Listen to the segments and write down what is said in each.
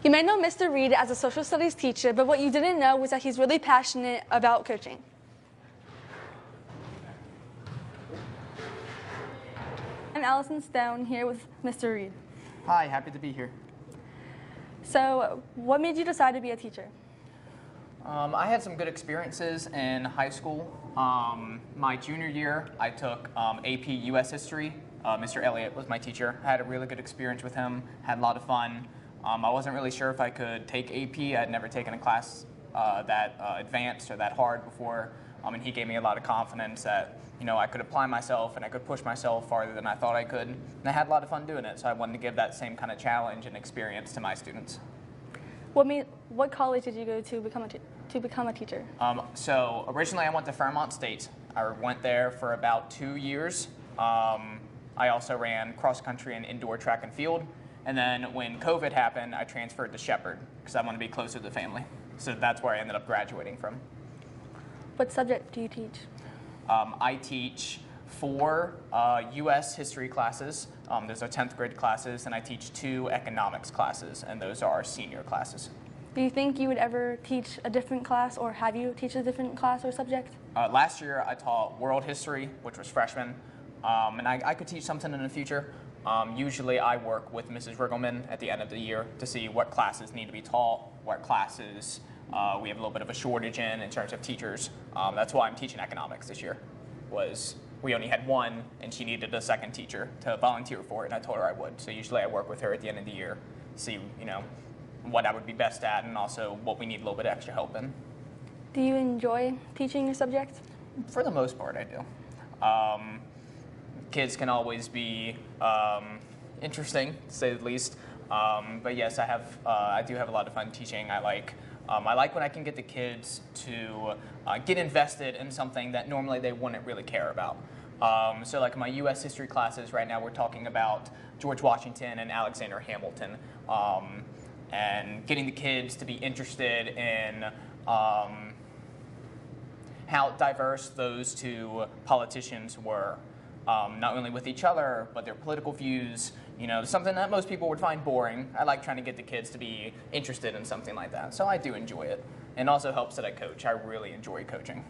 You may know Mr. Reed as a social studies teacher, but what you didn't know was that he's really passionate about coaching. I'm Allison Stone here with Mr. Reed. Hi, happy to be here. So, what made you decide to be a teacher? I had some good experiences in high school. My junior year, I took AP US History. Mr. Elliott was my teacher. I had a really good experience with him, had a lot of fun. I wasn't really sure if I could take AP. I'd never taken a class that advanced or that hard before, and he gave me a lot of confidence that I could apply myself and I could push myself farther than I thought I could. And I had a lot of fun doing it, so I wanted to give that same kind of challenge and experience to my students. What college did you go to become a teacher? So originally I went to Fairmont State. I went there for about 2 years. I also ran cross country and indoor track and field. And then when COVID happened, I transferred to Shepherd because I want to be closer to the family. So that's where I ended up graduating from. What subject do you teach? I teach 4 U.S. history classes. Those are 10th grade classes, and I teach 2 economics classes, and those are senior classes. Do you think you would ever teach a different class, or have you teach a different class or subject? Last year I taught world history, which was freshman, and I could teach something in the future. Usually I work with Mrs. Riggleman at the end of the year to see what classes need to be taught, what classes we have a little bit of a shortage in terms of teachers. That's why I'm teaching economics this year. We only had 1, and she needed a second teacher to volunteer for it, and I told her I would. So usually I work with her at the end of the year, see what I would be best at, and also what we need a little bit extra help in. Do you enjoy teaching your subject? For the most part, I do. Kids can always be interesting, to say the least. But yes, I do have a lot of fun teaching. I like when I can get the kids to get invested in something that normally they wouldn't really care about. So like my U.S. history classes right now, we're talking about George Washington and Alexander Hamilton, and getting the kids to be interested in how diverse those 2 politicians were. Not only with each other, but their political views, something that most people would find boring. I like trying to get the kids to be interested in something like that. So I do enjoy it. And it also helps that I coach. I really enjoy coaching.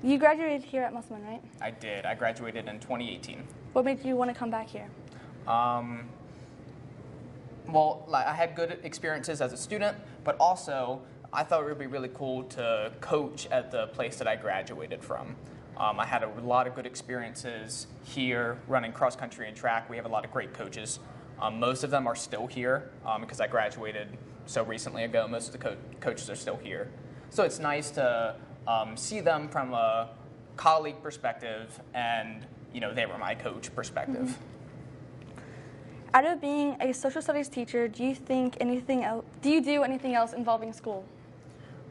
You graduated here at Musselman, right? I did. I graduated in 2018. What made you want to come back here? Well, I had good experiences as a student, but also I thought it would be really cool to coach at the place that I graduated from. I had a lot of good experiences here running cross country and track. We have a lot of great coaches. Most of them are still here because I graduated so recently ago. Most of the coaches are still here. So it's nice to see them from a colleague perspective, and they were my coach perspective. Mm-hmm. Out of being a social studies teacher, do you do anything else involving school?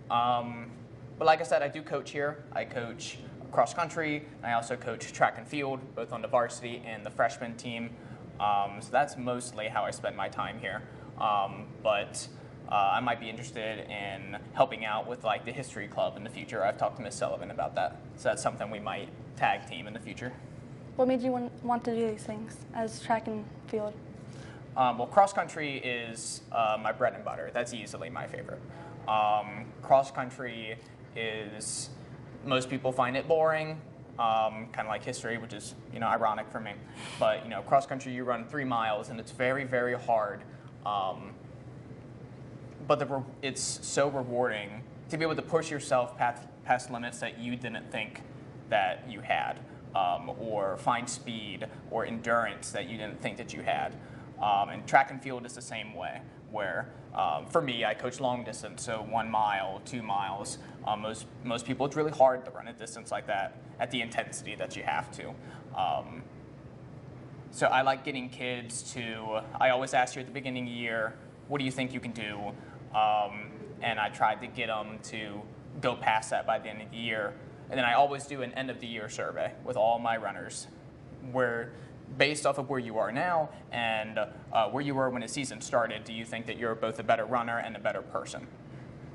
But like I said, I do coach here. I coach cross country, and I also coach track and field, both on the varsity and the freshman team. So that's mostly how I spend my time here. But I might be interested in helping out with like the history club in the future. I've talked to Ms. Sullivan about that. So that's something we might tag team in the future. What made you want to do these things as track and field? Well, cross country is my bread and butter. That's easily my favorite. Cross country is, most people find it boring, kind of like history, which is ironic for me. But cross country, you run 3 miles, and it's very, very hard. But it's so rewarding to be able to push yourself past limits that you didn't think that you had, or find speed or endurance that you didn't think that you had. And track and field is the same way, where for me, I coach long distance, so 1 mile, 2 miles. Most people, it's really hard to run a distance like that at the intensity that you have to. So I like getting kids to, I always ask you at the beginning of the year, what do you think you can do? And I tried to get them to go past that by the end of the year. And then I always do an end of the year survey with all my runners, where based off of where you are now and where you were when the season started, do you think that you're both a better runner and a better person?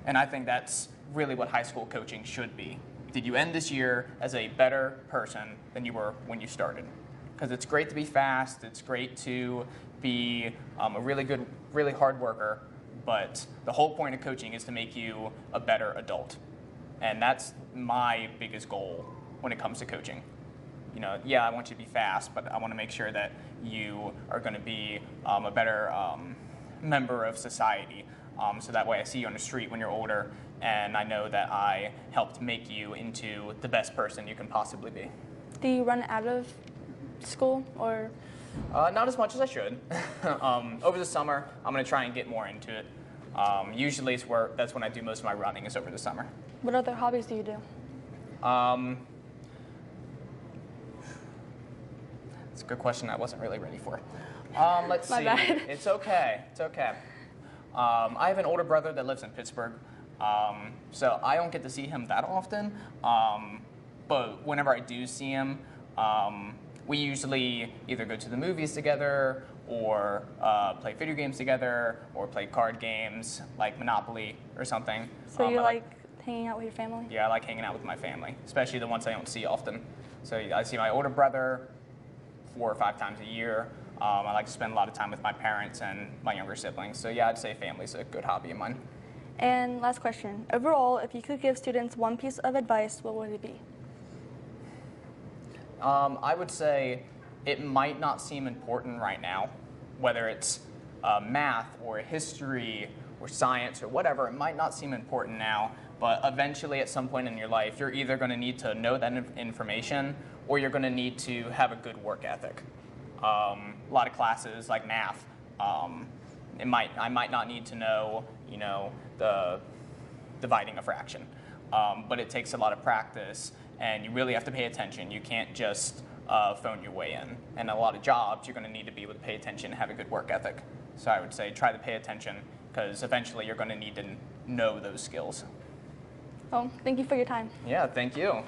And I think that's really what high school coaching should be. Did you end this year as a better person than you were when you started? Because it's great to be fast, it's great to be a really good really hard worker, but the whole point of coaching is to make you a better adult. And that's my biggest goal when it comes to coaching. You know, yeah, I want you to be fast, but I want to make sure that you are going to be a better member of society. So that way I see you on the street when you're older, and I know that I helped make you into the best person you can possibly be. Do you run out of school, or? Not as much as I should. Over the summer, I'm going to try and get more into it. Usually that's when I do most of my running, is over the summer. What other hobbies do you do? It's a good question I wasn't really ready for. Let's My see. bad. It's okay. It's okay. I have an older brother that lives in Pittsburgh, so I don't get to see him that often. But whenever I do see him, we usually either go to the movies together, or play video games together, or play card games like Monopoly or something. So you like hanging out with your family? Yeah, I like hanging out with my family, especially the ones I don't see often. So I see my older brother 4 or 5 times a year. I like to spend a lot of time with my parents and my younger siblings. So yeah, I'd say family's a good hobby of mine. And last question. Overall, if you could give students one piece of advice, what would it be? I would say it might not seem important right now, whether it's math or history or science or whatever. It might not seem important now, but eventually at some point in your life, you're either going to need to know that information, or you're going to need to have a good work ethic. A lot of classes like math, I might not need to know, the dividing a fraction, but it takes a lot of practice, and you really have to pay attention. You can't just phone your way in. And a lot of jobs, you're going to need to be able to pay attention and have a good work ethic. So I would say try to pay attention, because eventually you're going to need to know those skills. Well, thank you for your time. Yeah, thank you.